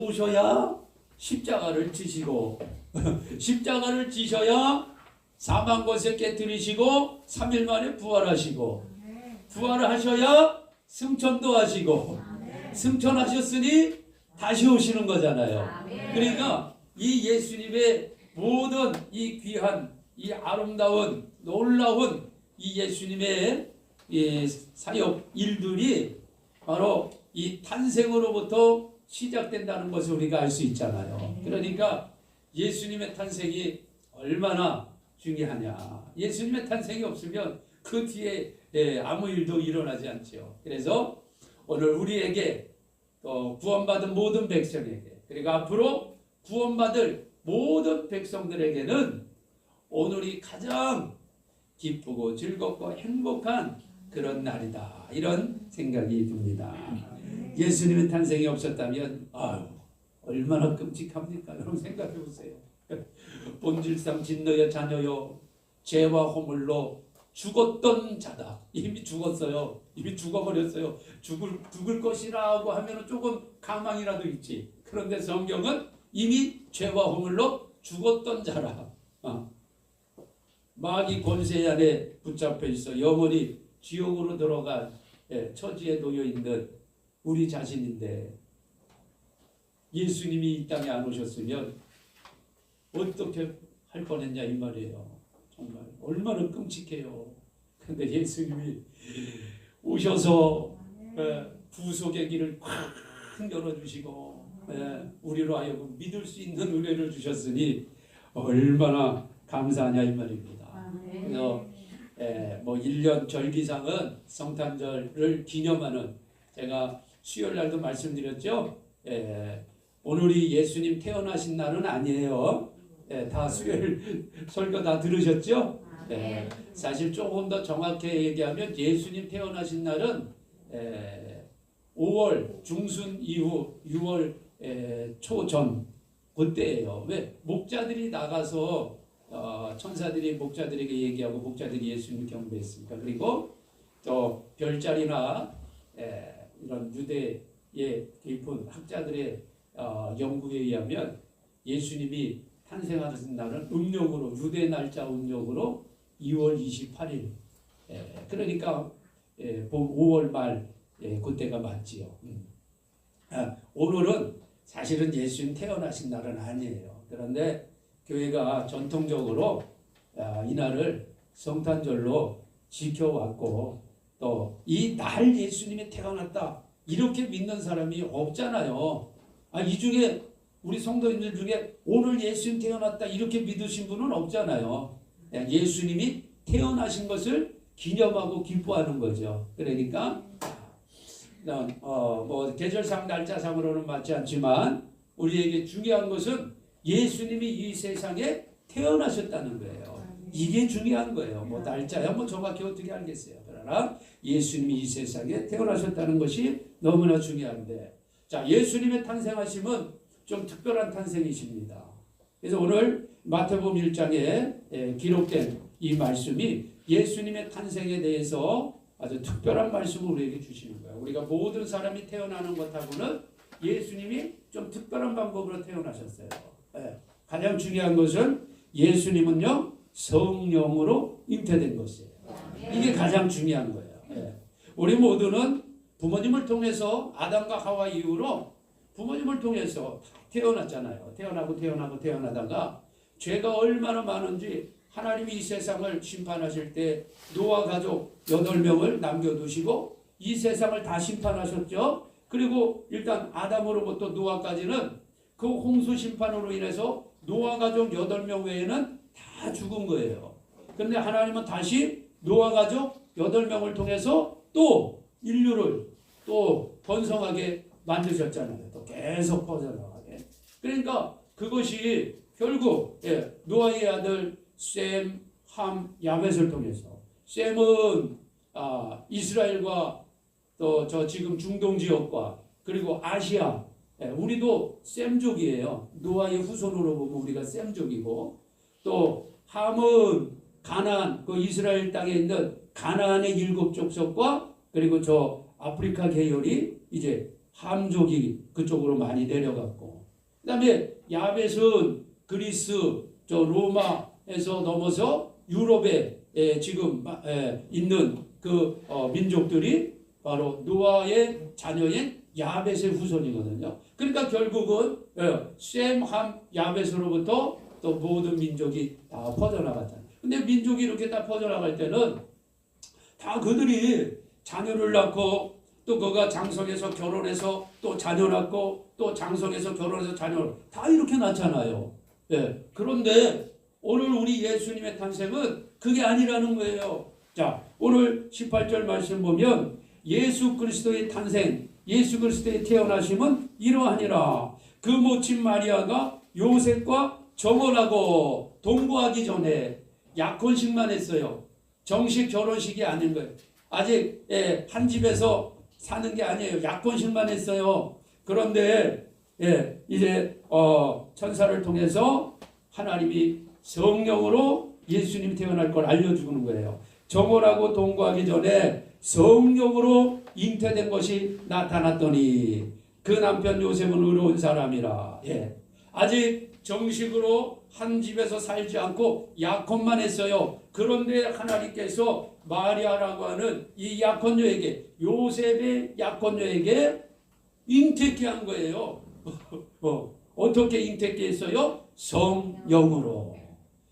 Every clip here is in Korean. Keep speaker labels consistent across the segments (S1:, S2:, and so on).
S1: 오셔야 십자가를 지시고 십자가를 지셔야 사망 권세 깨뜨리시고 3일 만에 부활하시고 부활하셔야 승천도 하시고 승천하셨으니 다시 오시는 거잖아요. 그러니까 이 예수님의 모든 이 귀한 이 아름다운 놀라운 이 예수님의 이 사역 일들이 바로 이 탄생으로부터 시작된다는 것을 우리가 알 수 있잖아요. 그러니까 예수님의 탄생이 얼마나 중요하냐. 예수님의 탄생이 없으면 그 뒤에 아무 일도 일어나지 않죠. 그래서 오늘 우리에게 또 구원받은 모든 백성에게 그리고 앞으로 구원받을 모든 백성들에게는 오늘이 가장 기쁘고 즐겁고 행복한 그런 날이다. 이런 생각이 듭니다. 예수님의 탄생이 없었다면 얼마나 끔찍합니까? 여러분 생각해 보세요. 본질상 진너여 자녀여 죄와 허물로 죽었던 자다. 이미 죽었어요. 이미 죽어버렸어요. 죽을 것이라고 하면 조금 가망이라도 있지. 그런데 성경은 이미 죄와 허물로 죽었던 자라. 마귀 권세 안에 붙잡혀 있어 영원히 지옥으로 들어간 처지에 놓여 있는 우리 자신인데 예수님이 이 땅에 안 오셨으면 어떻게 할 뻔했냐 이 말이에요. 정말 얼마나 끔찍해요. 그런데 예수님이 오셔서 구속의 길을 팍 열어주시고 우리로 하여금 믿을 수 있는 은혜를 주셨으니 얼마나 감사하냐 이 말입니다. 그래서 뭐 1년 절기상은 성탄절을 기념하는 제가 수요일 날도 말씀드렸죠. 오늘이 예수님 태어나신 날은 아니에요. 다 수요일 설교 다 들으셨죠? 사실 조금 더 정확히 얘기하면 예수님 태어나신 날은 5월 중순 이후 6월 초 전 그때예요. 왜? 목자들이 나가서 천사들이 목자들에게 얘기하고 목자들이 예수님을 경배했습니다. 그리고 또 별자리나 이런 유대의 깊은 학자들의 연구에 의하면 예수님이 탄생하신 날은 음력으로 유대 날짜 음력으로 2월 28일 그러니까 5월 말 그때가 맞지요. 오늘은 사실은 예수님 태어나신 날은 아니에요. 그런데 교회가 전통적으로 이 날을 성탄절로 지켜왔고 또 이 날 예수님이 태어났다 이렇게 믿는 사람이 없잖아요. 이 중에 우리 성도님들 중에 오늘 예수님 태어났다 이렇게 믿으신 분은 없잖아요. 예수님이 태어나신 것을 기념하고 기뻐하는 거죠. 그러니까 뭐 계절상 날짜상으로는 맞지 않지만 우리에게 중요한 것은 예수님이 이 세상에 태어나셨다는 거예요. 이게 중요한 거예요. 뭐 날짜야 뭐 정확히 어떻게 알겠어요. 그러나 예수님이 이 세상에 태어나셨다는 것이 너무나 중요한데 자 예수님의 탄생하심은 좀 특별한 탄생이십니다. 그래서 오늘 마태복음 1장에 기록된 이 말씀이 예수님의 탄생에 대해서 아주 특별한 말씀을 우리에게 주시는 거예요. 우리가 모든 사람이 태어나는 것하고는 예수님이 좀 특별한 방법으로 태어나셨어요. 가장 중요한 것은 예수님은요 성령으로 잉태된 것이에요. 이게 가장 중요한 거예요. 우리 모두는 부모님을 통해서 아담과 하와 이후로 부모님을 통해서 태어났잖아요. 태어나다가 죄가 얼마나 많은지 하나님이 이 세상을 심판하실 때 노아 가족 8명을 남겨두시고 이 세상을 다 심판하셨죠. 그리고 일단 아담으로부터 노아까지는 그 홍수 심판으로 인해서 노아 가족 8명 외에는 다 죽은 거예요. 그런데 하나님은 다시 노아 가족 8명을 통해서 또 인류를 또 번성하게 만드셨잖아요. 또 계속 퍼져나가게. 그러니까 그것이 결국 노아의 아들 셈, 함, 야벳을 통해서 셈은 이스라엘과 또 저 지금 중동 지역과 그리고 아시아 우리도 셈족이에요. 노아의 후손으로 보면 우리가 셈족이고 또 함은 가나안 그 이스라엘 땅에 있는 가나안의 7족속과 그리고 저 아프리카 계열이 이제 함족이 그쪽으로 많이 내려갔고, 그 다음에 야벳은 그리스, 저 로마에서 넘어서 유럽에 지금 있는 그 민족들이 바로 노아의 자녀인 야벳의 후손이거든요. 그러니까 결국은 셈, 함, 야벳으로부터 또 모든 민족이 다 퍼져나갔잖아요. 근데 민족이 이렇게 다 퍼져나갈 때는 다 그들이 자녀를 낳고 또 그가 장성해서 결혼해서 또 자녀 낳고 또 장성해서 결혼해서 자녀 다 이렇게 낳잖아요. 그런데 오늘 우리 예수님의 탄생은 그게 아니라는 거예요. 자, 오늘 18절 말씀 보면 예수 그리스도의 탄생, 예수 그리스도의 태어나심은 이러하니라. 그 모친 마리아가 요셉과 정혼하고 동거하기 전에 약혼식만 했어요. 정식 결혼식이 아닌 거예요. 아직 한 집에서 사는 게 아니에요. 약혼식만 했어요. 그런데 이제 천사를 통해서 하나님이 성령으로 예수님이 태어날 걸 알려주는 거예요. 정혼하고 동거하기 전에 성령으로 잉태된 것이 나타났더니 그 남편 요셉은 의로운 사람이라. 아직 정식으로 한 집에서 살지 않고 약혼만 했어요. 그런데 하나님께서 마리아라고 하는 이 약혼녀에게, 요셉의 약혼녀에게 잉태케 한 거예요. 어떻게 잉태케 했어요? 성령으로.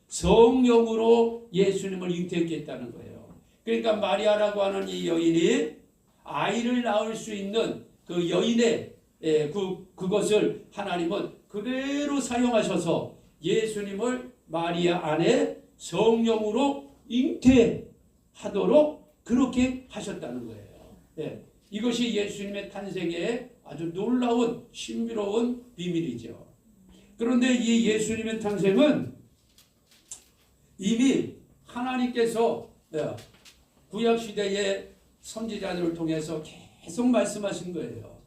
S1: 성령으로 예수님을 잉태케 했다는 거예요. 그러니까 마리아라고 하는 이 여인이 아이를 낳을 수 있는 그 여인의 그것을 하나님은 그대로 사용하셔서 예수님을 마리아 안에 성령으로 잉태하도록 그렇게 하셨다는 거예요. 이것이 예수님의 탄생의 아주 놀라운 신비로운 비밀이죠. 그런데 이 예수님의 탄생은 이미 하나님께서 구약시대의 선지자들을 통해서 계속 말씀하신 거예요.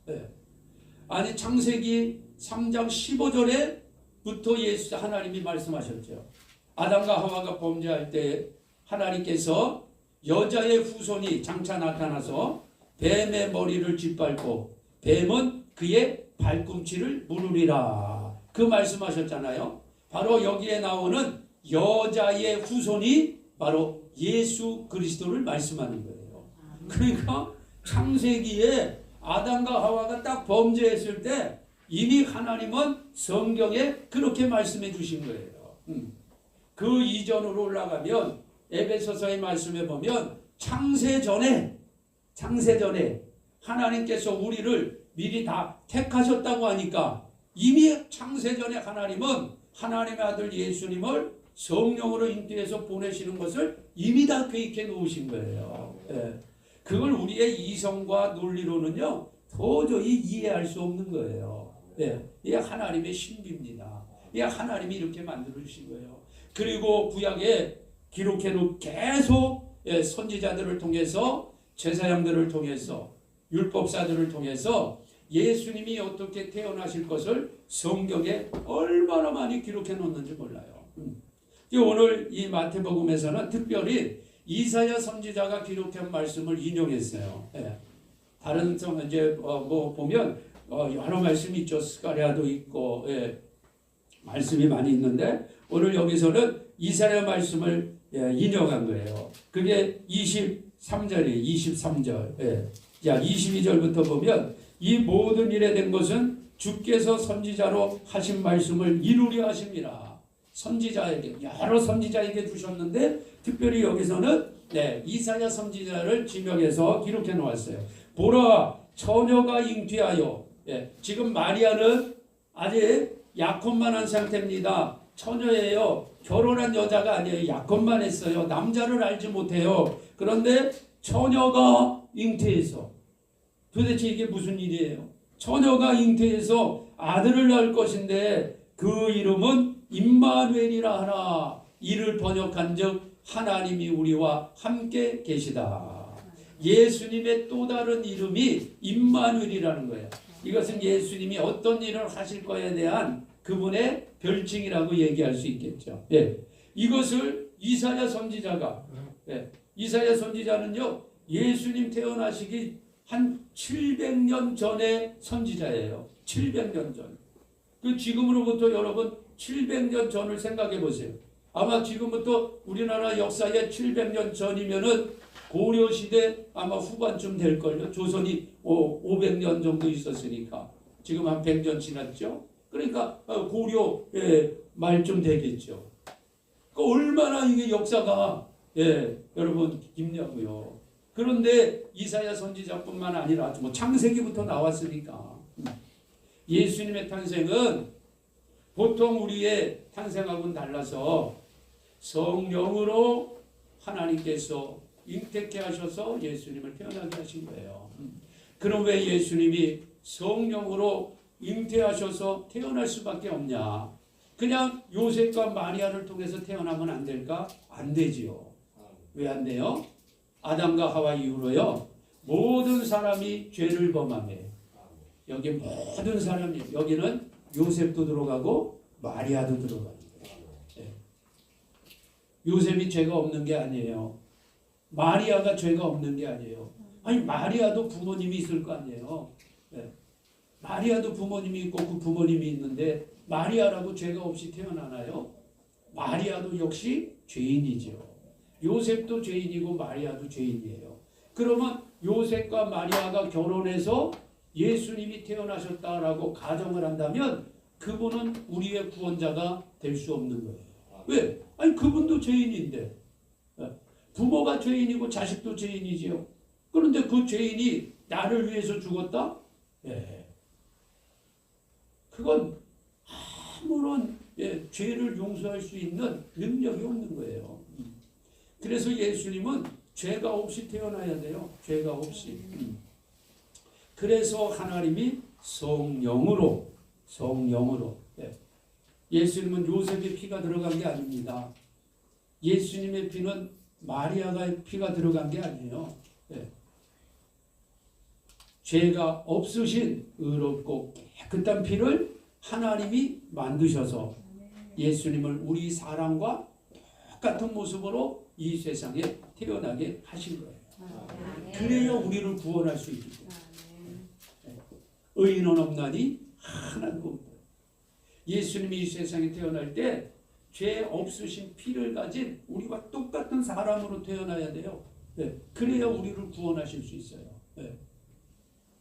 S1: 아니 창세기 3장 15절에부터 하나님이 말씀하셨죠. 아담과 하와가 범죄할 때 하나님께서 여자의 후손이 장차 나타나서 뱀의 머리를 짓밟고 뱀은 그의 발꿈치를 무르리라. 그 말씀하셨잖아요. 바로 여기에 나오는 여자의 후손이 바로 예수 그리스도를 말씀하는 거예요. 그러니까 창세기에 아담과 하와가 딱 범죄했을 때 이미 하나님은 성경에 그렇게 말씀해 주신 거예요. 그 이전으로 올라가면 에베소서의 말씀에 보면 창세 전에 하나님께서 우리를 미리 다 택하셨다고 하니까 이미 창세 전에 하나님은 하나님의 아들 예수님을 성령으로 잉태해서 보내시는 것을 이미 다 계획해 놓으신 거예요. 그걸 우리의 이성과 논리로는요 도저히 이해할 수 없는 거예요. 이게 하나님의 신비입니다. 이게 하나님이 이렇게 만들어 주신 거예요. 그리고 구약에 기록해 놓은 계속 선지자들을 통해서 제사장들을 통해서 율법사들을 통해서 예수님이 어떻게 태어나실 것을 성경에 얼마나 많이 기록해 놓는지 몰라요. 오늘 이 마태복음에서는 특별히 이사야 선지자가 기록한 말씀을 인용했어요. 다른 이제 보면 여러 말씀이 있죠. 스가랴도 있고 말씀이 많이 있는데 오늘 여기서는 이사야 말씀을 인용한 거예요. 그게 23절이에요. 23절. 자, 22절부터 보면 이 모든 일에 된 것은 주께서 선지자로 하신 말씀을 이루려 하심이라. 선지자에게 여러 선지자에게 주셨는데 특별히 여기서는 이사야 선지자를 지명해서 기록해 놓았어요. 보라 처녀가 잉태하여 지금 마리아는 아직 약혼만 한 상태입니다. 처녀예요. 결혼한 여자가 아니에요. 약혼만 했어요. 남자를 알지 못해요. 그런데 처녀가 잉태해서 도대체 이게 무슨 일이에요? 처녀가 잉태해서 아들을 낳을 것인데 그 이름은 임마누엘이라 하나. 이를 번역한즉 하나님이 우리와 함께 계시다. 예수님의 또 다른 이름이 임마누엘이라는 거예요. 이것은 예수님이 어떤 일을 하실 거에 대한 그분의 별칭이라고 얘기할 수 있겠죠. 이것을 이사야 선지자가 이사야 선지자는요 예수님 태어나시기 한 700년 전의 선지자예요. 700년 전. 그 지금으로부터 여러분 700년 전을 생각해 보세요. 아마 지금부터 우리나라 역사에 700년 전이면은 고려 시대 아마 후반쯤 될 걸요. 조선이 500년 정도 있었으니까 지금 한 100년 지났죠. 그러니까 고려 말쯤 되겠죠. 그 얼마나 이게 역사가 여러분 깊냐고요. 그런데 이사야 선지자뿐만 아니라 뭐 창세기부터 나왔으니까 예수님의 탄생은 보통 우리의 탄생하고는 달라서 성령으로 하나님께서 잉태케 하셔서 예수님을 태어나게 하신 거예요. 그럼 왜 예수님이 성령으로 잉태하셔서 태어날 수밖에 없냐? 그냥 요셉과 마리아를 통해서 태어나면 안 될까? 안 되지요. 왜 안 돼요? 아담과 하와 이후로요. 모든 사람이 죄를 범하며 여기 모든 사람이 여기는 요셉도 들어가고 마리아도 들어가는 거예요. 요셉이 죄가 없는 게 아니에요. 마리아가 죄가 없는 게 아니에요. 아니 마리아도 부모님이 있을 거 아니에요. 마리아도 부모님이 있고 그 부모님이 있는데 마리아라고 죄가 없이 태어나나요? 마리아도 역시 죄인이죠. 요셉도 죄인이고 마리아도 죄인이에요. 그러면 요셉과 마리아가 결혼해서 예수님이 태어나셨다라고 가정을 한다면 그분은 우리의 구원자가 될 수 없는 거예요. 왜? 아니 그분도 죄인인데 부모가 죄인이고 자식도 죄인이지요. 그런데 그 죄인이 나를 위해서 죽었다? 그건 아무런 죄를 용서할 수 있는 능력이 없는 거예요. 그래서 예수님은 죄가 없이 태어나야 돼요. 죄가 없이. 그래서 하나님이 성령으로 예수님은 요셉의 피가 들어간 게 아닙니다. 예수님의 피는 마리아의 피가 들어간 게 아니에요. 죄가 없으신 의롭고 깨끗한 피를 하나님이 만드셔서 예수님을 우리 사람과 똑같은 모습으로 이 세상에 태어나게 하신 거예요. 그래야 우리를 구원할 수 있기 때문에. 의인은 없나니 하나도 없다. 예수님이 이 세상에 태어날 때 죄 없으신 피를 가진 우리와 똑같은 사람으로 태어나야 돼요. 그래야 우리를 구원하실 수 있어요.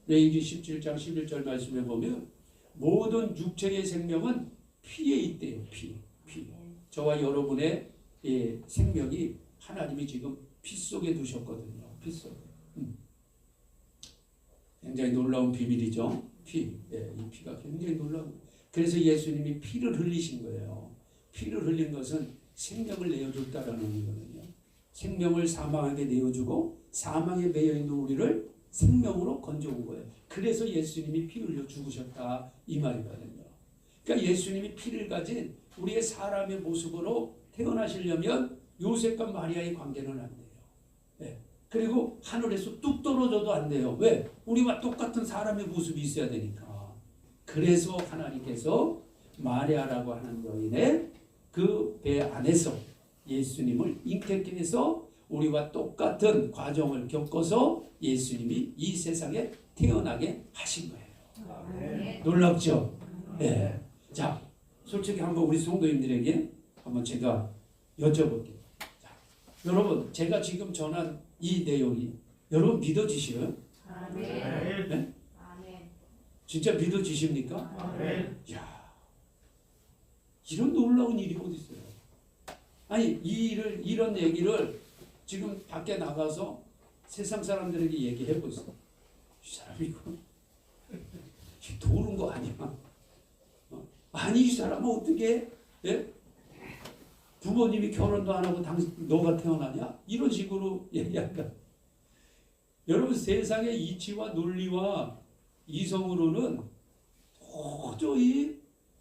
S1: 레위기 17장 11절 말씀에 보면 모든 육체의 생명은 피에 있대요. 피. 저와 여러분의 생명이 하나님이 지금 피 속에 두셨거든요. 피 속에. 굉장히 놀라운 비밀이죠. 피. 이 피가 굉장히 놀라운. 그래서 예수님이 피를 흘리신 거예요. 피를 흘린 것은 생명을 내어줬다라는 의미거든요. 생명을 사망에게 내어주고 사망에 매여있는 우리를 생명으로 건져온 거예요. 그래서 예수님이 피 흘려 죽으셨다 이 말이거든요. 그러니까 예수님이 피를 가진 우리의 사람의 모습으로 태어나시려면 요셉과 마리아의 관계는 안 돼요. 그리고 하늘에서 뚝 떨어져도 안 돼요. 왜? 우리와 똑같은 사람의 모습이 있어야 되니까. 그래서 하나님께서 마리아라고 하는 여인의 그 배 안에서 예수님을 잉태케 해서 우리와 똑같은 과정을 겪어서 예수님이 이 세상에 태어나게 하신 거예요. 놀랍죠? 자, 솔직히 한번 우리 성도님들에게 한번 제가 여쭤볼게요. 자, 여러분, 제가 지금 전한 이 내용이 여러분 믿어지시나요? 네? 진짜 믿어지십니까? 야, 이런 놀라운 일이 어디 있어요? 아니, 이런 얘기를 지금 밖에 나가서 세상 사람들에게 얘기해 보세요. 이 사람이 이거 도는 거 아니야? 아니, 이 사람은 어떻게 부모님이 결혼도 안 하고 너가 태어나냐? 이런 식으로 얘기한다. 여러분, 세상의 이치와 논리와 이성으로는 도저히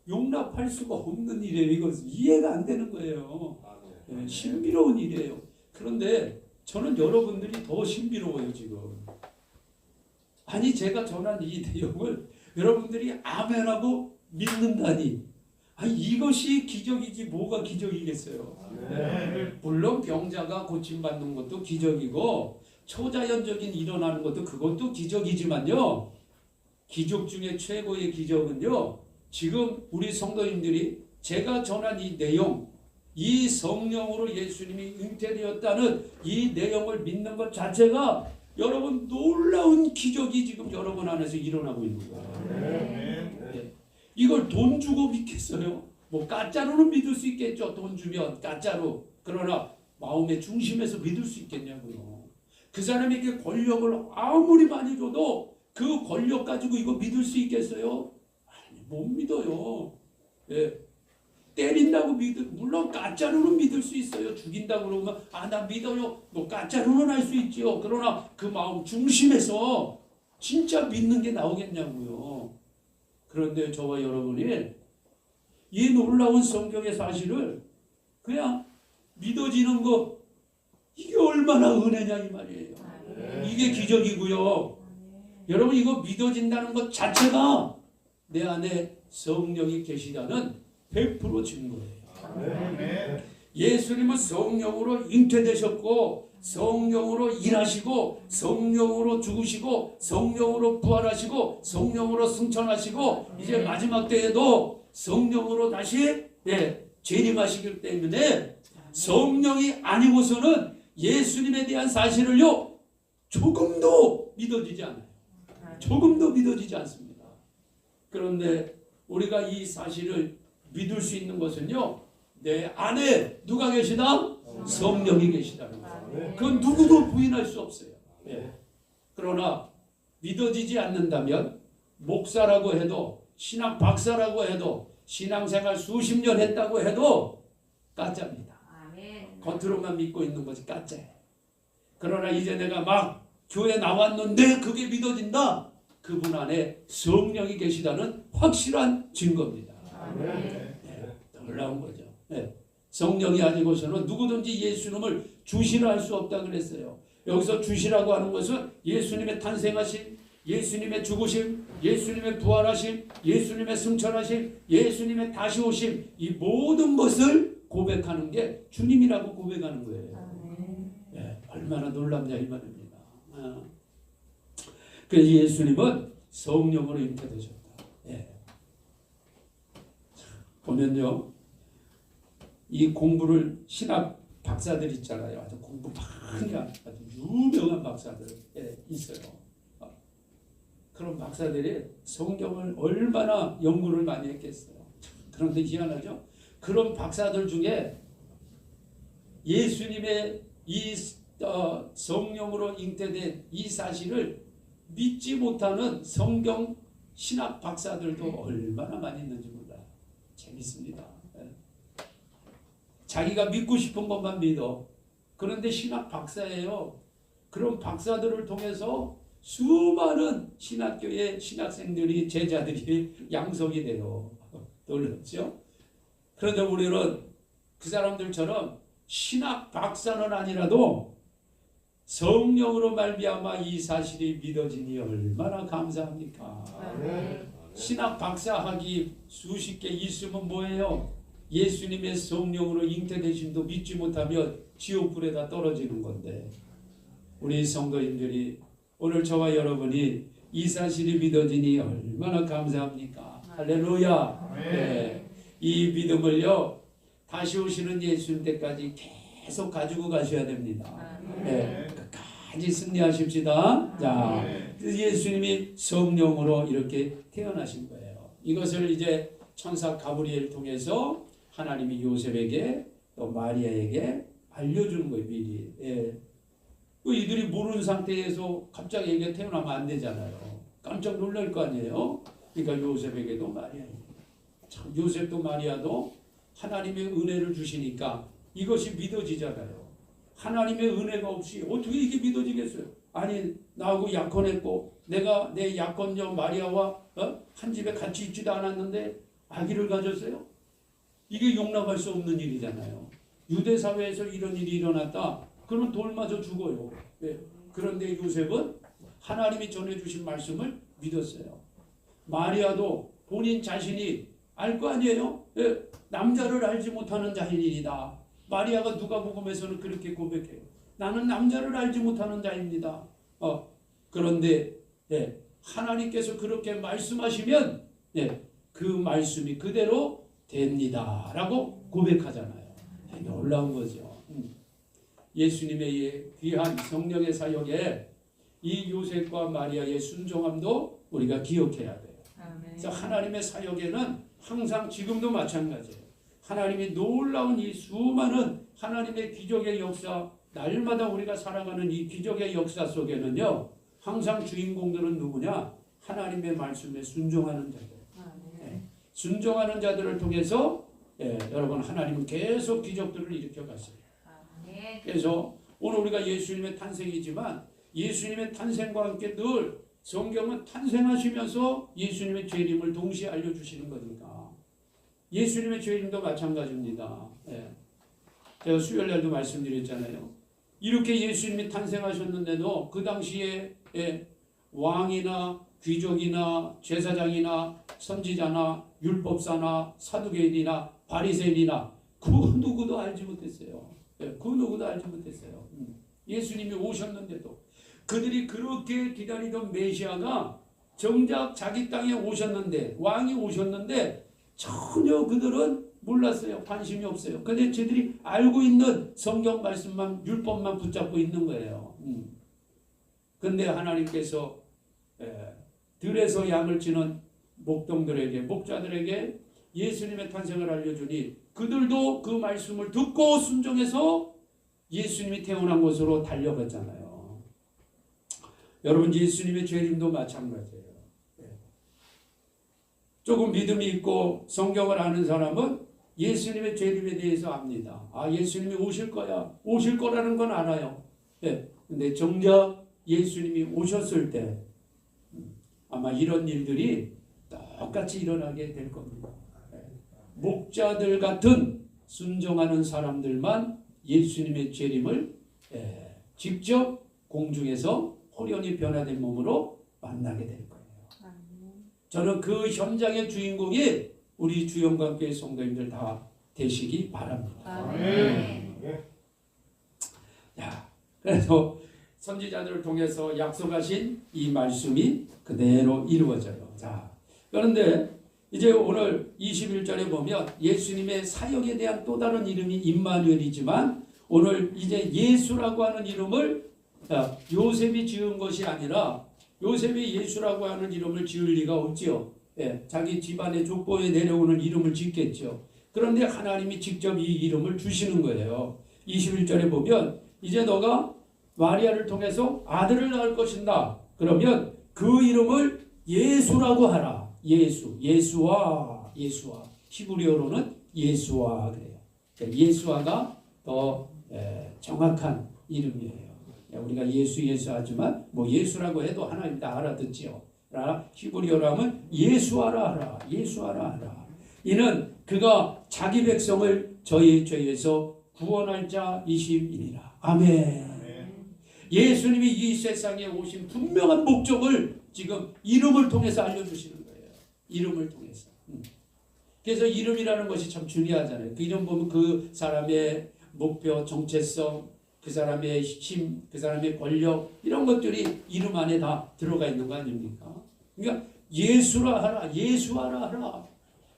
S1: 용납할 수가 없는 일이에요. 이거 이해가 안 되는 거예요. 신비로운 일이에요. 그런데 저는 여러분들이 더 신비로워요, 지금. 아니, 제가 전한 이 내용을 여러분들이 아멘하고 믿는다니. 아니, 이것이 기적이지 뭐가 기적이겠어요. 물론 병자가 고침받는 것도 기적이고 초자연적인 일어나는 것도 그것도 기적이지만요. 기적 중에 최고의 기적은요. 지금 우리 성도님들이 제가 전한 이 내용, 이 성령으로 예수님이 잉태되었다는 이 내용을 믿는 것 자체가 여러분 놀라운 기적이 지금 여러분 안에서 일어나고 있는 거예요. 네. 이걸 돈 주고 믿겠어요? 뭐 가짜로는 믿을 수 있겠죠. 돈 주면 가짜로. 그러나 마음의 중심에서 믿을 수 있겠냐고요. 그 사람에게 권력을 아무리 많이 줘도 그 권력 가지고 이거 믿을 수 있겠어요? 아니, 못 믿어요. 예. 때린다고 물론 가짜로는 믿을 수 있어요. 죽인다고 그러면 나 믿어요. 뭐 가짜로는 할 수 있지요. 그러나 그 마음 중심에서 진짜 믿는 게 나오겠냐고요. 그런데 저와 여러분이 이 놀라운 성경의 사실을 그냥 믿어지는 거, 이게 얼마나 은혜냐 이 말이에요. 이게 기적이고요. 여러분 이거 믿어진다는 것 자체가 내 안에 성령이 계시다는 100% 증거예요. 예수님은 성령으로 잉태되셨고 성령으로 일하시고 성령으로 죽으시고 성령으로 부활하시고 성령으로 승천하시고 이제 마지막 때에도 성령으로 다시 재림하시기 때문에 성령이 아니고서는 예수님에 대한 사실을요 조금도 믿어지지 않아요. 조금도 믿어지지 않습니다. 그런데 우리가 이 사실을 믿을 수 있는 것은요 내 안에 누가 계시다? 성령이 계시다는 거예요. 그건 누구도 부인할 수 없어요. 그러나 믿어지지 않는다면 목사라고 해도 신학 박사라고 해도 신앙생활 수십 년 했다고 해도 가짜입니다. 겉으로만 믿고 있는 것이 가짜예요. 그러나 이제 내가 막 교회 나왔는데 그게 믿어진다? 그분 안에 성령이 계시다는 확실한 증거입니다. 놀라운 거죠. 성령이 아니고서는 누구든지 예수님을 주시라 할 수 없다 그랬어요. 여기서 주시라고 하는 것은 예수님의 탄생하심, 예수님의 죽으심, 예수님의 부활하심, 예수님의 승천하심, 예수님의 다시 오심, 이 모든 것을 고백하는 게 주님이라고 고백하는 거예요. 얼마나 놀랍냐 이 말입니다. 그래서 예수님은 성령으로 잉태되셨다. 보면요, 이 공부를 신학 박사들 있잖아요. 아주 공부 많이 한 아주 유명한 박사들 있어요. 그런 박사들이 성경을 얼마나 연구를 많이 했겠어요. 그런데 희한하죠. 그런 박사들 중에 예수님의 이 성령으로 잉태된 이 사실을 믿지 못하는 성경 신학 박사들도 얼마나 많이 있는지 몰라요. 재밌습니다. 자기가 믿고 싶은 것만 믿어. 그런데 신학 박사예요. 그런 박사들을 통해서 수많은 신학교의 신학생들이 제자들이 양성이 돼요. 놀랍죠? 그런데 우리는 그 사람들처럼 신학 박사는 아니라도 성령으로 말미암아 이 사실이 믿어지니 얼마나 감사합니까? 신학 박사학위 수십 개 있으면 뭐예요? 예수님의 성령으로 잉태되심도 믿지 못하면 지옥불에다 떨어지는 건데, 우리 성도님들이 오늘 저와 여러분이 이 사실이 믿어지니 얼마나 감사합니까? 할렐루야. 이 믿음을요 다시 오시는 예수님 때까지 계속 가지고 가셔야 됩니다. 끝까지 승리하십시다. 자, 예수님이 성령으로 이렇게 태어나신 거예요. 이것을 이제 천사 가브리엘 통해서 하나님이 요셉에게 또 마리아에게 알려주는 거예요. 미리. 이들이 모르는 상태에서 갑자기 애가 태어나면 안 되잖아요. 깜짝 놀랄 거 아니에요. 그러니까 요셉에게도 마리아에게, 참 요셉도 마리아도 하나님의 은혜를 주시니까 이것이 믿어지잖아요. 하나님의 은혜가 없이 어떻게 이게 믿어지겠어요? 아니, 나하고 약혼했고 내가 내 약혼녀 마리아와 한 집에 같이 있지도 않았는데 아기를 가졌어요? 이게 용납할 수 없는 일이잖아요. 유대 사회에서 이런 일이 일어났다. 그러면 돌맞아 죽어요. 그런데 요셉은 하나님이 전해주신 말씀을 믿었어요. 마리아도 본인 자신이 알 거 아니에요? 남자를 알지 못하는 자인이다. 마리아가 누가복음에서는 그렇게 고백해요. 나는 남자를 알지 못하는 자입니다. 그런데 하나님께서 그렇게 말씀하시면 그 말씀이 그대로 됩니다 라고 고백하잖아요. 놀라운 거죠. 예수님의 귀한 성령의 사역에 이 요셉과 마리아의 순종함도 우리가 기억해야 돼요. 그래서 하나님의 사역에는 항상 지금도 마찬가지예요. 하나님이 놀라운 이 수많은 하나님의 기적의 역사, 날마다 우리가 살아가는 이 기적의 역사 속에는요, 항상 주인공들은 누구냐? 하나님의 말씀에 순종하는 자들. 순종하는 자들을 통해서 여러분 하나님은 계속 기적들을 일으켜 갔어요. 그래서 오늘 우리가 예수님의 탄생이지만 예수님의 탄생과 함께 늘 성경은 탄생하시면서 예수님의 재림을 동시에 알려주시는 거니까 예수님의 재림도 마찬가지입니다. 제가 수요일날도 말씀드렸잖아요. 이렇게 예수님이 탄생하셨는데도 그 당시에 왕이나 귀족이나 제사장이나 선지자나 율법사나 사두개인이나 바리새인이나 그 누구도 알지 못했어요. 그 누구도 알지 못했어요. 예수님이 오셨는데도 그들이 그렇게 기다리던 메시아가 정작 자기 땅에 오셨는데 왕이 오셨는데 전혀 그들은 몰랐어요. 관심이 없어요. 근데 저들이 알고 있는 성경 말씀만 율법만 붙잡고 있는 거예요. 근데 하나님께서 들에서 양을 치는 목동들에게 목자들에게 예수님의 탄생을 알려주니 그들도 그 말씀을 듣고 순종해서 예수님이 태어난 곳으로 달려갔잖아요. 여러분 예수님의 재림도 마찬가지예요. 조금 믿음이 있고 성경을 아는 사람은 예수님의 재림에 대해서 압니다. 예수님이 오실 거야. 오실 거라는 건 알아요. 근데 정작 예수님이 오셨을 때 아마 이런 일들이 똑같이 일어나게 될 겁니다. 목자들 같은 순종하는 사람들만 예수님의 재림을 직접 공중에서 호련히 변화된 몸으로 만나게 될 거예요. 저는 그 현장의 주인공이 우리 주영광교회 성도님들 다 되시기 바랍니다. 그래서 선지자들을 통해서 약속하신 이 말씀이 그대로 이루어져요. 그런데 이제 오늘 21절에 보면 예수님의 사역에 대한 또 다른 이름이 임마누엘이지만 오늘 이제 예수라고 하는 이름을 요셉이 지은 것이 아니라 요셉이 예수라고 하는 이름을 지을 리가 없지요. 자기 집안의 족보에 내려오는 이름을 짓겠죠. 그런데 하나님이 직접 이 이름을 주시는 거예요. 21절에 보면 이제 너가 마리아를 통해서 아들을 낳을 것인다. 그러면 그 이름을 예수라고 하라. 예수와 히브리어로는 예수와 그래요. 예수와가 더 정확한 이름이에요. 우리가 예수 하지만 뭐 예수라고 해도 하나님 다 알아듣지요. 히브리어로 하면 예수하라 하라. 이는 그가 자기 백성을 저희 죄에서 구원할 자이심이니라. 아멘. 예수님이 이 세상에 오신 분명한 목적을 지금 이름을 통해서 알려주시는 거예요. 이름을 통해서. 그래서 이름이라는 것이 참 중요하잖아요. 그 이름 보면 그 사람의 목표, 정체성, 그 사람의 힘, 그 사람의 권력 이런 것들이 이름 안에 다 들어가 있는 거 아닙니까? 그러니까 예수라 하라, 예수하라 하라.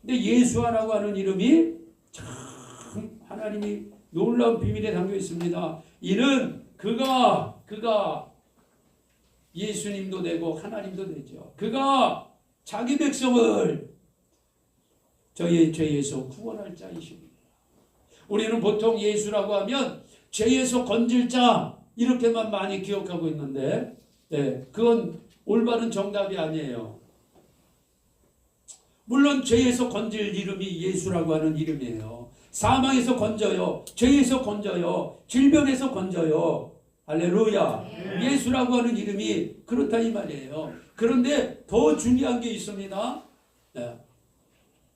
S1: 근데 예수하라고 하는 이름이 참 하나님이 놀라운 비밀에 담겨 있습니다. 이는 그가 예수님도 되고 하나님도 되죠. 그가 자기 백성을 저희의 죄에서 구원할 자이십니다. 우리는 보통 예수라고 하면 죄에서 건질 자 이렇게만 많이 기억하고 있는데 그건 올바른 정답이 아니에요. 물론 죄에서 건질 이름이 예수라고 하는 이름이에요. 사망에서 건져요. 죄에서 건져요. 질병에서 건져요. 할렐루야. 예수라고 하는 이름이 그렇다 이 말이에요. 그런데 더 중요한 게 있습니다.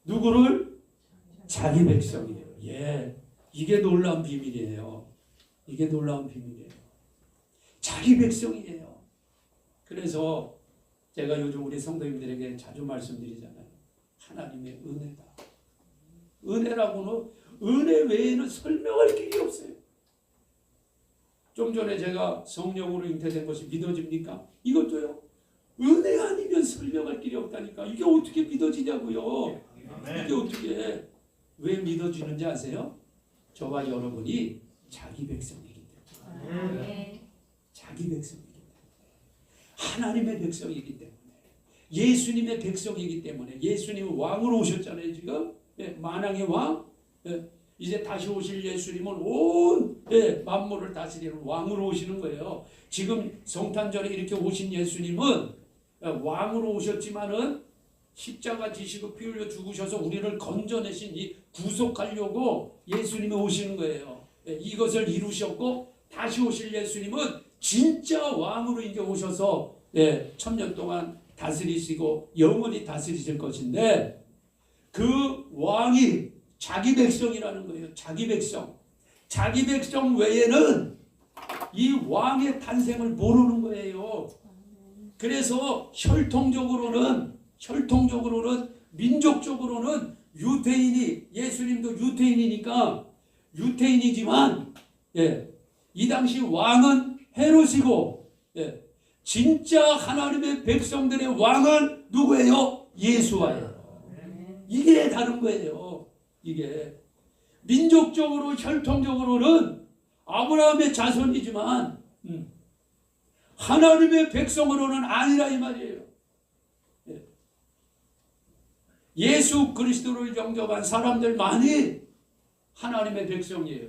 S1: 누구를? 자기 백성이에요. 이게 놀라운 비밀이에요. 이게 놀라운 비밀이에요. 자기 백성이에요. 그래서 제가 요즘 우리 성도님들에게 자주 말씀드리잖아요. 하나님의 은혜다. 은혜라고는 은혜 외에는 설명할 길이 없어요. 좀 전에 제가 성령으로 잉태된 것이 믿어집니까? 이것도요. 은혜 아니면 설명할 길이 없다니까. 이게 어떻게 믿어지냐고요. 이게 어떻게 왜 믿어지는지 아세요? 저와 여러분이 자기 백성이기 때문에. 자기 백성이기 때문에. 하나님의 백성이기 때문에. 예수님의 백성이기 때문에. 예수님은 왕으로 오셨잖아요. 지금 만왕의 왕. 이제 다시 오실 예수님은 온 만물을 다스리는 왕으로 오시는 거예요. 지금 성탄절에 이렇게 오신 예수님은 왕으로 오셨지만은 십자가 지시고 피 흘려 죽으셔서 우리를 건져내신 이 구속하려고 예수님이 오시는 거예요. 이것을 이루셨고 다시 오실 예수님은 진짜 왕으로 이제 오셔서 1000년 동안 다스리시고 영원히 다스리실 것인데 그 왕이 자기 백성이라는 거예요. 자기 백성. 자기 백성 외에는 이 왕의 탄생을 모르는 거예요. 그래서 혈통적으로는 민족적으로는 유대인이 예수님도 유대인이니까 유대인이지만 이 당시 왕은 헤롯이고 진짜 하나님의 백성들의 왕은 누구예요? 예수와예요. 이게 다른 거예요. 이게 민족적으로 혈통적으로는 아브라함의 자손이지만 하나님의 백성으로는 아니라 이 말이에요. 예수 그리스도를 영접한 사람들만이 하나님의 백성이에요.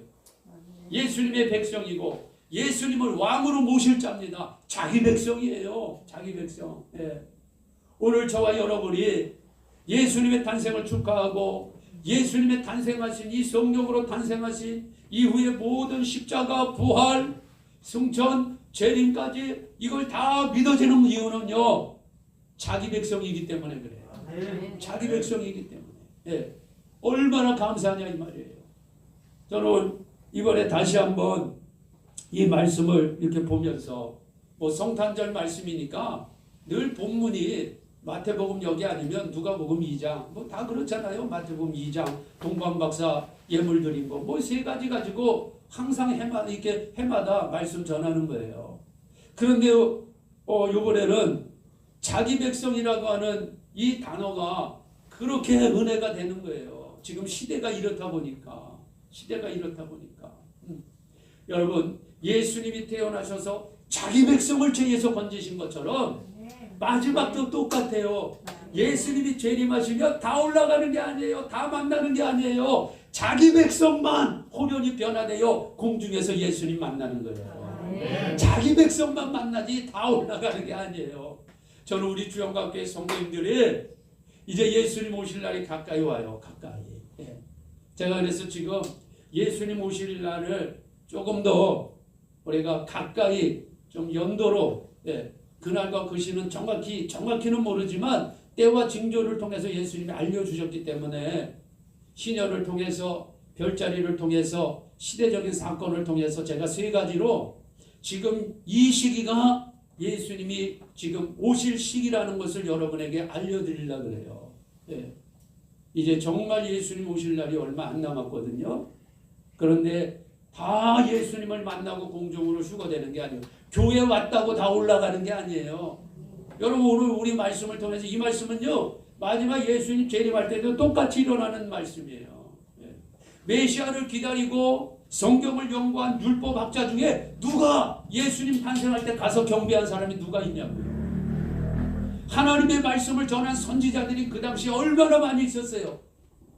S1: 예수님의 백성이고 예수님을 왕으로 모실 자입니다. 자기 백성이에요. 자기 백성. 오늘 저와 여러분이 예수님의 탄생을 축하하고 예수님의 탄생하신 이 성령으로 탄생하신 이후의 모든 십자가, 부활, 승천, 재림까지 이걸 다 믿어지는 이유는요. 자기 백성이기 때문에 그래요. 자기 백성이기 때문에. 얼마나 감사하냐 이 말이에요. 저는 이번에 다시 한번 이 말씀을 이렇게 보면서 뭐 성탄절 말씀이니까 늘 본문이 마태복음 여기 아니면 누가복음 2장 뭐 다 그렇잖아요. 마태복음 2장 동방박사 예물 드린 거 뭐 세 가지 가지고 항상 해마다 말씀 전하는 거예요. 그런데 이번에는 자기 백성이라고 하는 이 단어가 그렇게 은혜가 되는 거예요. 지금 시대가 이렇다 보니까 여러분 예수님이 태어나셔서 자기 백성을 죄에서 건지신 것처럼 마지막도 똑같아요. 예수님이 재림하시면 다 올라가는 게 아니에요. 다 만나는 게 아니에요. 자기 백성만 호련히 변화되어 공중에서 예수님 만나는 거예요. 자기 백성만 만나지 다 올라가는 게 아니에요. 저는 우리 주영각교회 성도님들이 이제 예수님 오실 날이 가까이 와요. 가까이. 제가 그래서 지금 예수님 오실 날을 조금 더 우리가 가까이 좀 연도로 그날과 그 시는 정확히는 모르지만 때와 징조를 통해서 예수님이 알려주셨기 때문에 신년을 통해서 별자리를 통해서 시대적인 사건을 통해서 제가 세 가지로 지금 이 시기가 예수님이 지금 오실 시기라는 것을 여러분에게 알려드리려고 그래요. 이제 정말 예수님 오실 날이 얼마 안 남았거든요. 그런데 다 예수님을 만나고 공중으로 휴거되는 게 아니에요. 교회 왔다고 다 올라가는 게 아니에요. 여러분 오늘 우리 말씀을 통해서 이 말씀은요. 마지막 예수님 재림할 때도 똑같이 일어나는 말씀이에요. 메시아를 기다리고 성경을 연구한 율법학자 중에 누가 예수님 탄생할 때 가서 경배한 사람이 누가 있냐고요. 하나님의 말씀을 전한 선지자들이 그 당시에 얼마나 많이 있었어요.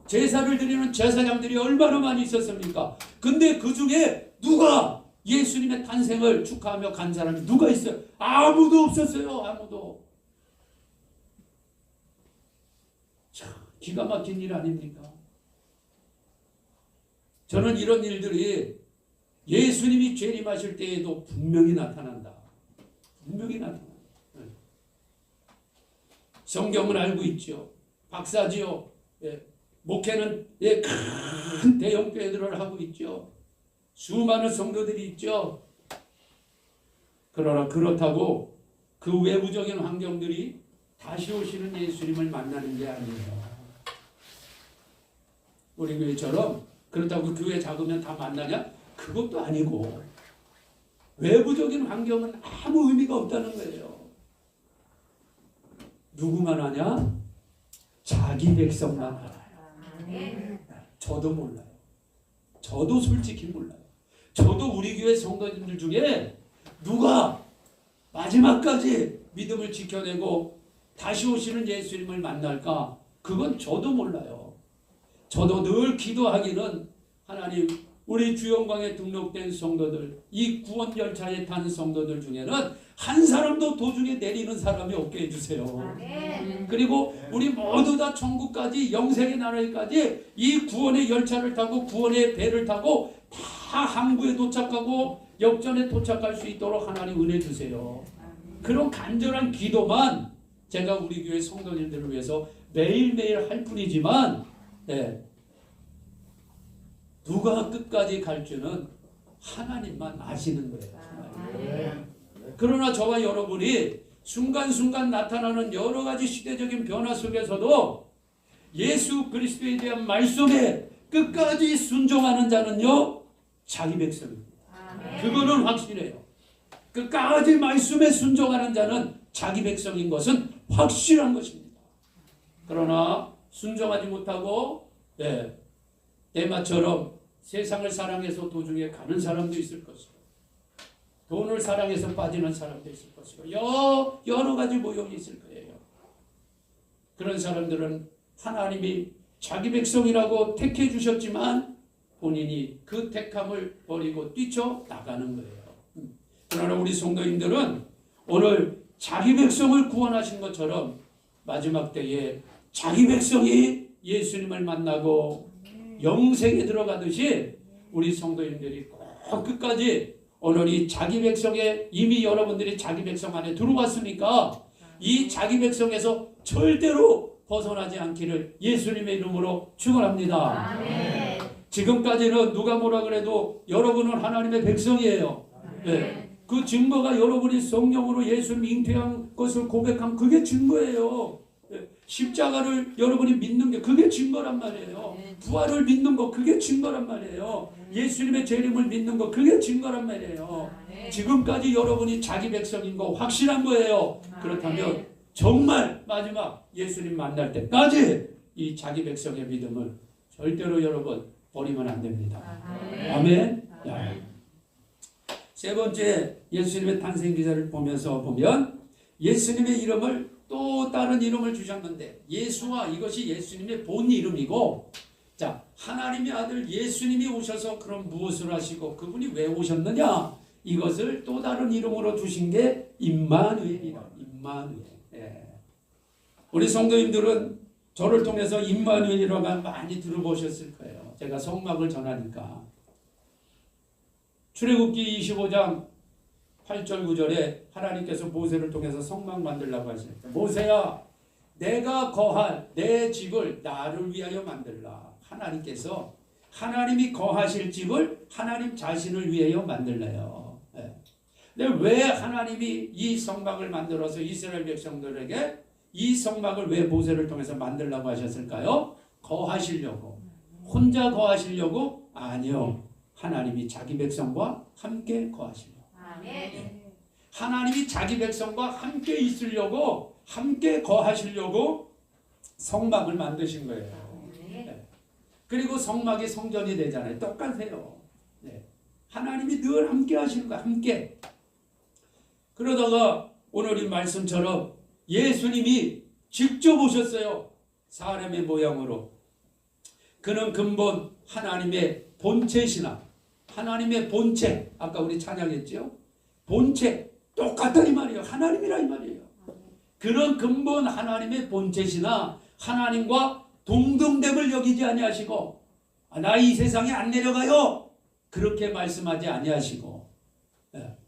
S1: 제사를 드리는 제사장들이 얼마나 많이 있었습니까? 근데 그 중에 누가 예수님의 탄생을 축하하며 간 사람이 누가 있어요? 아무도 없었어요. 아무도. 참 기가 막힌 일 아닙니까? 저는 이런 일들이 예수님이 재림하실 때에도 분명히 나타난다. 분명히 나타난다. 성경은 알고 있죠. 박사지요. 목회는 큰 대형 교회들을 하고 있죠. 수많은 성도들이 있죠. 그러나 그렇다고 그 외부적인 환경들이 다시 오시는 예수님을 만나는 게 아니에요. 우리 교회처럼 그렇다고 교회 작으면 다 만나냐? 그것도 아니고 외부적인 환경은 아무 의미가 없다는 거예요. 누구만 하냐? 자기 백성만 알아요. 저도 몰라요. 저도 솔직히 몰라요. 저도 우리 교회 성도님들 중에 누가 마지막까지 믿음을 지켜내고 다시 오시는 예수님을 만날까? 그건 저도 몰라요. 저도 늘 기도하기는 하나님, 우리 주영광에 등록된 성도들, 이 구원 열차에 탄 성도들 중에는 한 사람도 도중에 내리는 사람이 없게 해주세요. 그리고 우리 모두 다 천국까지, 영생의 나라에까지 이 구원의 열차를 타고 구원의 배를 타고 다 항구에 도착하고 역전에 도착할 수 있도록 하나님 은혜 주세요. 그런 간절한 기도만 제가 우리 교회 성도님들을 위해서 매일매일 할 뿐이지만, 누가 끝까지 갈 줄은 하나님만 아시는 거예요. 그러나 저와 여러분이 순간순간 나타나는 여러 가지 시대적인 변화 속에서도 예수 그리스도에 대한 말씀에 끝까지 순종하는 자는요, 자기 백성입니다. 그거는 확실해요. 끝까지 말씀에 순종하는 자는 자기 백성인 것은 확실한 것입니다. 그러나 순종하지 못하고 대마처럼 세상을 사랑해서 도중에 가는 사람도 있을 것이고, 돈을 사랑해서 빠지는 사람도 있을 것이고, 여러 가지 모형이 있을 거예요. 그런 사람들은 하나님이 자기 백성이라고 택해 주셨지만 본인이 그 택함을 버리고 뛰쳐나가는 거예요. 그러나 우리 성도님들은 오늘 자기 백성을 구원하신 것처럼 마지막 때에 자기 백성이 예수님을 만나고 영생에 들어가듯이 우리 성도님들이 꼭 끝까지 오늘 이 자기 백성에, 이미 여러분들이 자기 백성 안에 들어왔으니까 이 자기 백성에서 절대로 벗어나지 않기를 예수님의 이름으로 축원합니다. 아멘. 지금까지는 누가 뭐라 그래도 여러분은 하나님의 백성이에요. 그 증거가 여러분이 성령으로 예수님 잉태한 것을 고백한 그게 증거예요. 십자가를 여러분이 믿는 게 그게 증거란 말이에요. 부활을 믿는 거 그게 증거란 말이에요. 예수님의 재림을 믿는 거 그게 증거란 말이에요. 지금까지 여러분이 자기 백성인 거 확실한 거예요. 그렇다면 정말 마지막 예수님 만날 때까지 이 자기 백성의 믿음을 절대로 여러분 버리면 안 됩니다. 아멘. 세 번째, 예수님의 탄생 기사를 보면서 보면 예수님의 이름을 또 다른 이름을 주셨는데, 예수와 이것이 예수님의 본 이름이고, 자, 하나님의 아들 예수님이 오셔서 그럼 무엇을 하시고 그분이 왜 오셨느냐, 이것을 또 다른 이름으로 주신 게 임마누엘이라. 임마누엘. 우리 성도님들은 저를 통해서 임마누엘이라고 많이 들어보셨을 거예요. 제가 성막을 전하니까. 출애굽기 25장 8절 9절에 하나님께서 모세를 통해서 성막 만들라고 하십니다. 모세야, 내가 거할 내 집을 나를 위하여 만들라. 하나님께서 하나님이 거하실 집을 하나님 자신을 위하여 만들래요. 근데 왜 하나님이 이 성막을 만들어서 이스라엘 백성들에게 이 성막을 왜 모세를 통해서 만들라고 하셨을까요? 거하시려고. 혼자 거하시려고? 아니요. 하나님이 자기 백성과 함께 거하시려고. 하나님이 자기 백성과 함께 있으려고, 함께 거하시려고 성막을 만드신 거예요. 그리고 성막이 성전이 되잖아요. 똑같아요. 하나님이 늘 함께 하시는 거예요. 함께. 그러다가 오늘 이 말씀처럼 예수님이 직접 오셨어요. 사람의 모양으로. 그는 근본 하나님의 본체시나, 하나님의 본체, 아까 우리 찬양했죠? 본체, 똑같다 이 말이에요. 하나님이라 이 말이에요. 그런 근본 하나님의 본체시나 하나님과 동등됨을 여기지 아니하시고, 나 이 세상에 안 내려가요, 그렇게 말씀하지 아니하시고,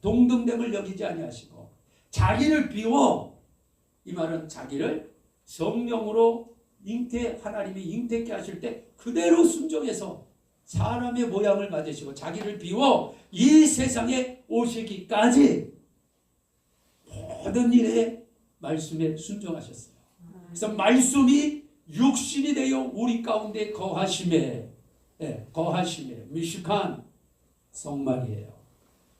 S1: 동등됨을 여기지 아니하시고, 자기를 비워, 이 말은 자기를 성령으로 하나님이 잉태케 하실 때 그대로 순종해서 사람의 모양을 가지시고 자기를 비워 이 세상에 오시기까지 모든 일에 말씀에 순종하셨어요. 그래서 말씀이 육신이 되어 우리 가운데 거하심에 미식한 성막이에요.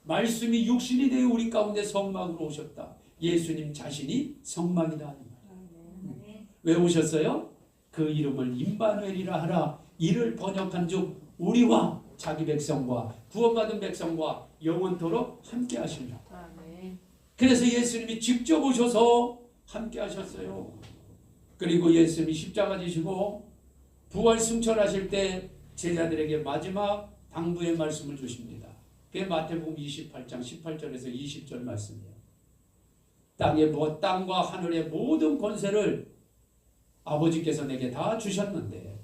S1: 말씀이 육신이 되어 우리 가운데 성막으로 오셨다. 예수님 자신이 성막이다. 왜 오셨어요? 그 이름을 임마누엘이라 하라. 이를 번역한 즉 우리와 자기 백성과 구원받은 백성과 영원토록 함께 하시리라. 그래서 예수님이 직접 오셔서 함께 하셨어요. 그리고 예수님이 십자가 지시고 부활 승천하실 때 제자들에게 마지막 당부의 말씀을 주십니다. 그게 마태복음 28장 18절에서 20절 말씀이에요. 땅과 하늘의 모든 권세를 아버지께서 내게 다 주셨는데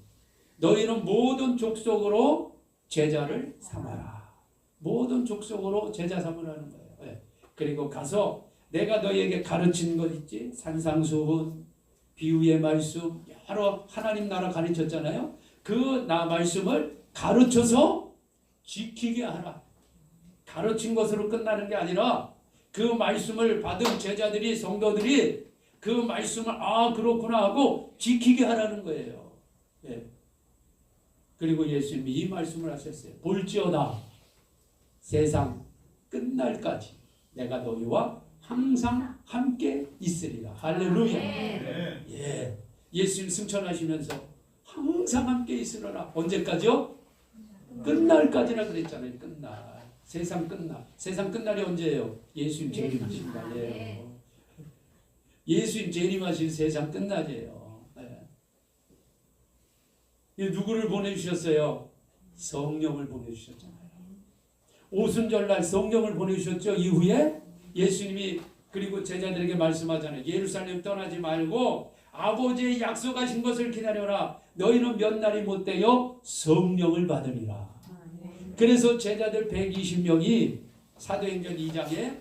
S1: 너희는 모든 족속으로 제자를 삼아라. 모든 족속으로 제자 삼으라는 거예요. 그리고 가서 내가 너희에게 가르친 것 있지? 산상수훈, 비유의 말씀, 여러 하나님 나라 가르쳤잖아요. 그 말씀을 가르쳐서 지키게 하라. 가르친 것으로 끝나는 게 아니라 그 말씀을 받은 제자들이, 성도들이 그 말씀을 그렇구나 하고 지키게 하라는 거예요. 그리고 예수님이 이 말씀을 하셨어요. 볼지어다 세상 끝날까지 내가 너희와 항상 함께 있으리라. 할렐루야. 예수님 승천하시면서 항상 함께 있으리라. 언제까지요? 끝날까지라 그랬잖아요. 끝날. 세상 끝날. 세상 끝날이 언제예요? 예수님 재림하신 날이에요. 예수님 재림하신 세상 끝날이에요. 누구를 보내주셨어요? 성령을 보내주셨잖아요. 오순절날 성령을 보내주셨죠. 이후에 예수님이 그리고 제자들에게 말씀하잖아요. 예루살렘 떠나지 말고 아버지의 약속하신 것을 기다려라. 너희는 몇 날이 못되어 성령을 받으리라. 그래서 제자들 120명이 사도행전 2장에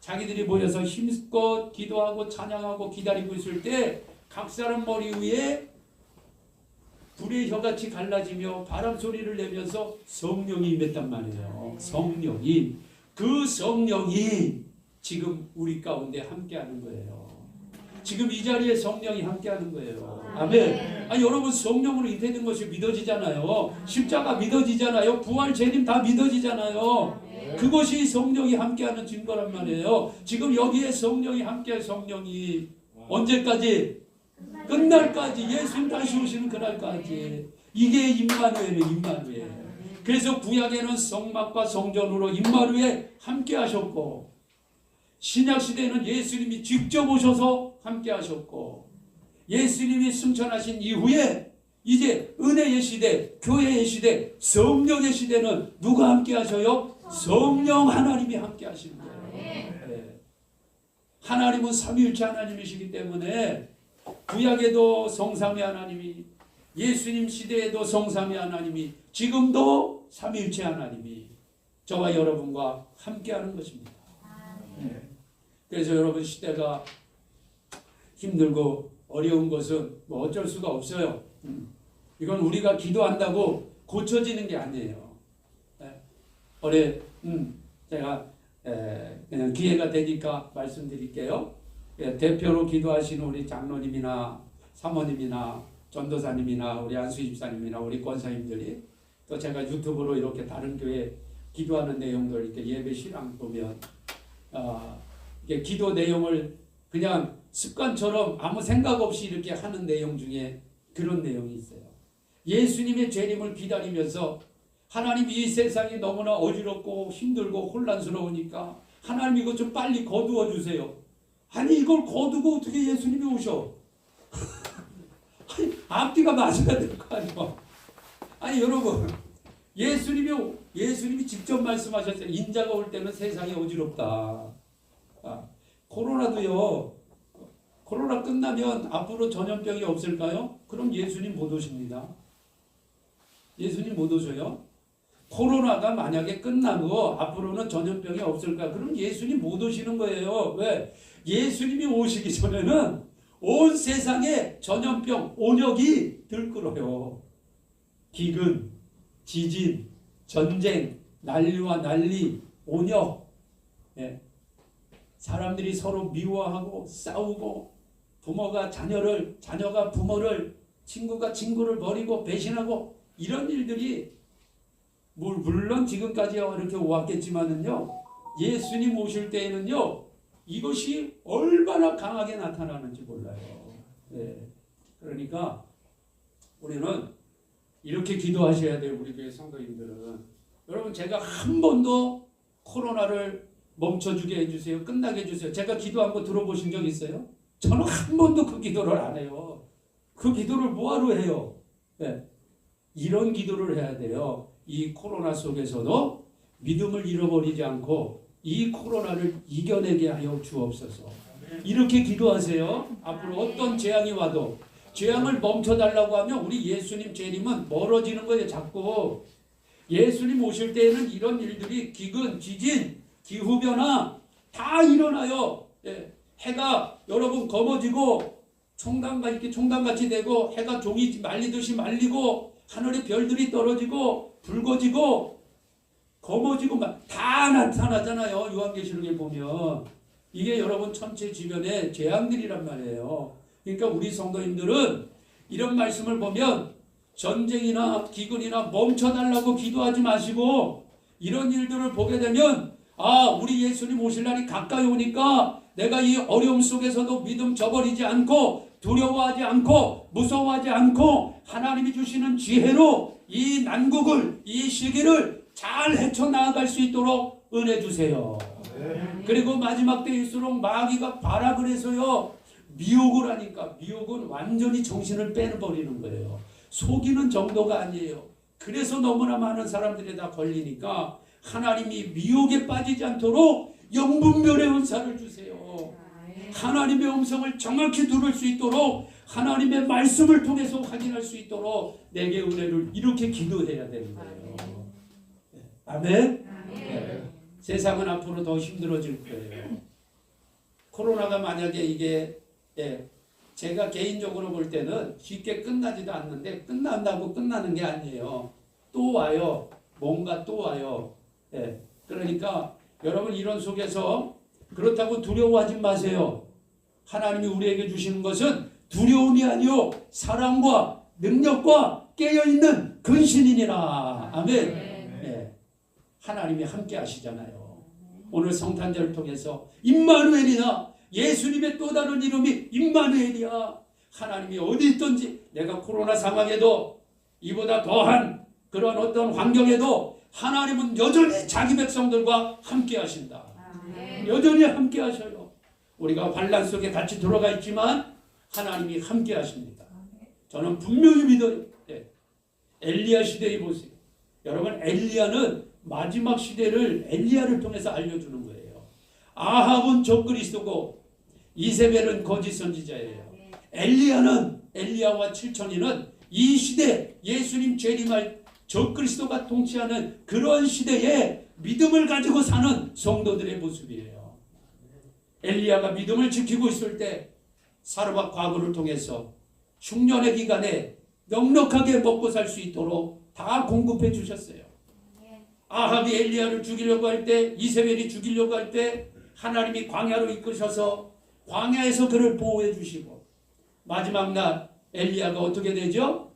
S1: 자기들이 모여서 힘껏 기도하고 찬양하고 기다리고 있을 때 각 사람 머리 위에 불의 혀같이 갈라지며 바람 소리를 내면서 성령이 임했단 말이에요. 성령이. 그 성령이 지금 우리 가운데 함께하는 거예요. 지금 이 자리에 성령이 함께하는 거예요. 아멘. 여러분 성령으로 인태된 것이 믿어지잖아요. 십자가 믿어지잖아요. 부활 재림 다 믿어지잖아요. 그것이 성령이 함께하는 증거란 말이에요. 지금 여기에 성령이 함께 성령이 언제까지? 끝날까지. 예수님 다시 오시는 그날까지. 이게 임마누엘이에요. 임마누엘. 그래서 구약에는 성막과 성전으로 임마누엘 함께 하셨고 신약시대에는 예수님이 직접 오셔서 함께 하셨고 예수님이 승천하신 이후에 이제 은혜의 시대, 교회의 시대, 성령의 시대는 누가 함께 하셔요? 성령 하나님이 함께 하시는 거예요. 하나님은 삼위일체 하나님이시기 때문에 구약에도 성삼위 하나님이, 예수님 시대에도 성삼위 하나님이, 지금도 삼위일체 하나님이 저와 여러분과 함께하는 것입니다. 그래서 여러분 시대가 힘들고 어려운 것은 뭐 어쩔 수가 없어요. 이건 우리가 기도한다고 고쳐지는 게 아니에요. 올해 제가 그냥 기회가 되니까 말씀드릴게요. 대표로 기도하시는 우리 장로님이나 사모님이나 전도사님이나 우리 안수 집사님이나 우리 권사님들이 또 제가 유튜브로 이렇게 다른 교회 기도하는 내용들 이렇게 예배 실황 보면 이게 기도 내용을 그냥 습관처럼 아무 생각 없이 이렇게 하는 내용 중에 그런 내용이 있어요. 예수님의 재림을 기다리면서 하나님 이 세상이 너무나 어지럽고 힘들고 혼란스러우니까 하나님 이것 좀 빨리 거두어 주세요. 아니 이걸 거두고 어떻게 예수님이 오셔? 아니, 앞뒤가 맞아야 될 거 아니에요. 아니 여러분 예수님이 직접 말씀하셨어요. 인자가 올 때는 세상이 어지럽다. 코로나도요. 코로나 끝나면 앞으로 전염병이 없을까요? 그럼 예수님 못 오십니다. 예수님 못 오셔요. 코로나가 만약에 끝나고 앞으로는 전염병이 없을까? 그럼 예수님 못 오시는 거예요. 왜? 예수님이 오시기 전에는 온 세상에 전염병, 온역이 들끓어요. 기근, 지진, 전쟁, 난리와 난리, 온역. 사람들이 서로 미워하고 싸우고 부모가 자녀를, 자녀가 부모를, 친구가 친구를 버리고 배신하고 이런 일들이 물론 지금까지 이렇게 왔겠지만은요 예수님 오실 때에는요, 이것이 얼마나 강하게 나타나는지 몰라요. 네. 그러니까 우리는 이렇게 기도하셔야 돼요. 우리 교회 성도님들은. 여러분, 제가 한 번도 코로나를 멈춰주게 해주세요, 끝나게 해주세요, 제가 기도한 거 들어보신 적 있어요? 저는 한 번도 그 기도를 안 해요. 그 기도를 뭐하러 해요? 네. 이런 기도를 해야 돼요. 이 코로나 속에서도 믿음을 잃어버리지 않고 이 코로나를 이겨내게 하여 주옵소서. 이렇게 기도하세요. 앞으로 어떤 재앙이 와도 재앙을 멈춰달라고 하면 우리 예수님 재림은 멀어지는 거예요. 자꾸 예수님 오실 때에는 이런 일들이 기근, 지진, 기후변화 다 일어나요. 예. 해가 여러분 검어지고 총각같이 되고, 해가 종이 말리듯이 말리고, 하늘에 별들이 떨어지고 붉어지고 검어지고 다 나타나잖아요. 요한계시록에 보면 이게 여러분 천체 주변의 재앙들이란 말이에요. 그러니까 우리 성도님들은 이런 말씀을 보면 전쟁이나 기근이나 멈춰달라고 기도하지 마시고, 이런 일들을 보게 되면 우리 예수님 오실 날이 가까이 오니까 내가 이 어려움 속에서도 믿음 저버리지 않고 두려워하지 않고 무서워하지 않고 하나님이 주시는 지혜로 이 난국을, 이 시기를 잘 헤쳐나갈 수 있도록 은혜 주세요. 그리고 마지막 때일수록 마귀가 발악을 해서요, 미혹을 하니까, 미혹은 완전히 정신을 빼버리는 거예요. 속이는 정도가 아니에요. 그래서 너무나 많은 사람들이 다 걸리니까 하나님이 미혹에 빠지지 않도록 영분별의 은사를 주세요. 하나님의 음성을 정확히 들을 수 있도록, 하나님의 말씀을 통해서 확인할 수 있도록 내게 은혜를, 이렇게 기도해야 되는 거예요. 아멘. 네. 세상은 앞으로 더 힘들어질 거예요. 코로나가 만약에 이게 제가 개인적으로 볼 때는 쉽게 끝나지도 않는데, 끝난다고 끝나는 게 아니에요. 또 와요. 뭔가 또 와요. 그러니까 여러분, 이런 속에서 그렇다고 두려워하지 마세요. 하나님이 우리에게 주시는 것은 두려움이 아니요 사랑과 능력과 깨어있는 근신이니라. 아멘. 하나님이 함께 하시잖아요. 오늘 성탄절을 통해서 임마누엘이나 예수님의 또 다른 이름이 임마누엘이야. 하나님이 어디 있든지, 내가 코로나 상황에도 이보다 더한 그런 어떤 환경에도 하나님은 여전히 자기 백성들과 함께 하신다. 여전히 함께 하셔요. 우리가 환난 속에 같이 들어가 있지만 하나님이 함께 하십니다. 저는 분명히 믿어요. 엘리야 시대에 보세요. 여러분, 엘리야는 마지막 시대를 엘리야를 통해서 알려주는 거예요. 아합은 적그리스도고 이세벨은 거짓 선지자예요. 엘리야와 7천이는 이 시대 예수님 재림할 적그리스도가 통치하는 그런 시대에 믿음을 가지고 사는 성도들의 모습이에요. 엘리야가 믿음을 지키고 있을 때 사르밧 과부를 통해서 흉년의 기간에 넉넉하게 먹고 살 수 있도록 다 공급해 주셨어요. 아합이 엘리야를 죽이려고 할 때, 이세벨이 죽이려고 할 때 하나님이 광야로 이끄셔서 광야에서 그를 보호해 주시고, 마지막 날 엘리야가 어떻게 되죠?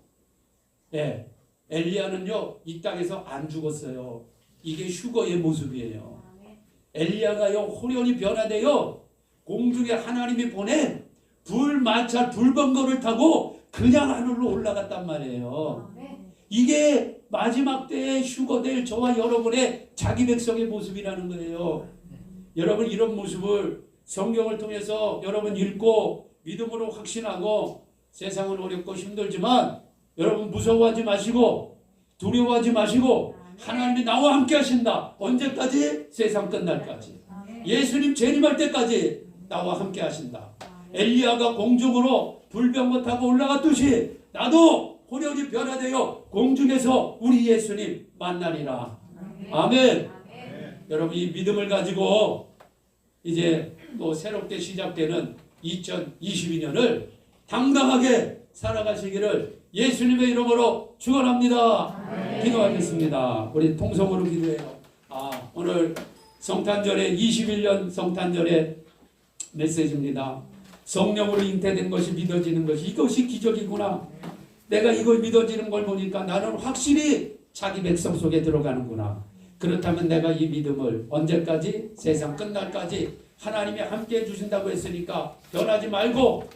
S1: 엘리야는요 이 땅에서 안 죽었어요. 이게 휴거의 모습이에요. 엘리야가요 호련히 변화되어 공중에 하나님이 보낸 불마찰 불번거를 타고 그냥 하늘로 올라갔단 말이에요. 이게 마지막 때에 휴거될 저와 여러분의 자기 백성의 모습이라는 거예요. 여러분, 이런 모습을 성경을 통해서 여러분 읽고 믿음으로 확신하고, 세상은 어렵고 힘들지만 여러분 무서워하지 마시고 두려워하지 마시고, 하나님이 나와 함께 하신다. 언제까지? 세상 끝날까지. 예수님 재림할 때까지 나와 함께 하신다. 엘리야가 공중으로 불병거 타고 올라갔듯이 나도 호련히 변화되어 공중에서 우리 예수님 만나리라. 아멘. 여러분, 이 믿음을 가지고 이제 또 새롭게 시작되는 2022년을 당당하게 살아가시기를 예수님의 이름으로 축원합니다. 기도하겠습니다. 우리 통성으로 기도해요. 오늘 성탄절의 21년 성탄절의 메시지입니다. 성령으로 잉태된 것이 믿어지는 것이, 이것이 기적이구나. 내가 이걸 믿어지는 걸 보니까 나는 확실히 자기 백성 속에 들어가는구나. 그렇다면 내가 이 믿음을 언제까지? 세상 끝날까지 하나님이 함께 해주신다고 했으니까 변하지 말고,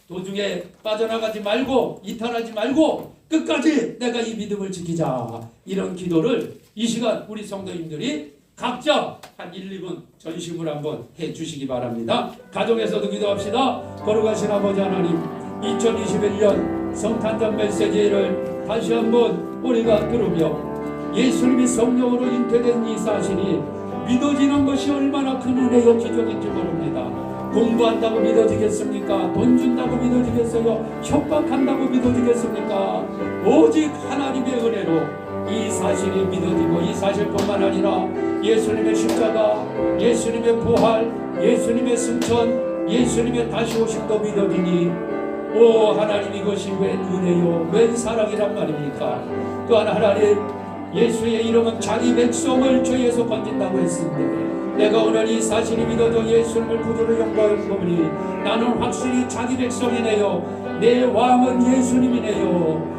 S1: 도중에 빠져나가지 말고, 이탈하지 말고 끝까지 내가 이 믿음을 지키자. 이런 기도를 이 시간 우리 성도님들이 각자 한 1, 2분 전심을 한번 해주시기 바랍니다. 가정에서도 기도합시다. 거룩하신 아버지 하나님, 2021년 성탄절 메시지를 다시 한번 우리가 들으며 예수님이 성령으로 잉태된 이 사실이 믿어지는 것이 얼마나 큰 은혜요 기적인지 모릅니다. 공부한다고 믿어지겠습니까? 돈 준다고 믿어지겠어요? 협박한다고 믿어지겠습니까? 오직 하나님의 은혜로 이 사실이 믿어지고, 이 사실뿐만 아니라 예수님의 십자가, 예수님의 부활, 예수님의 승천, 예수님의 다시 오심도 믿어지니, 오 하나님, 이것이 웬 은혜요, 웬 사랑이란 말입니까? 또한 하나님, 예수의 이름은 자기 백성을 죄에서 건진다고 했습니다. 내가 오늘 이 사실이 믿어져 예수님을 구주로 영광하오니 나는 확실히 자기 백성이네요. 내 왕은 예수님이네요.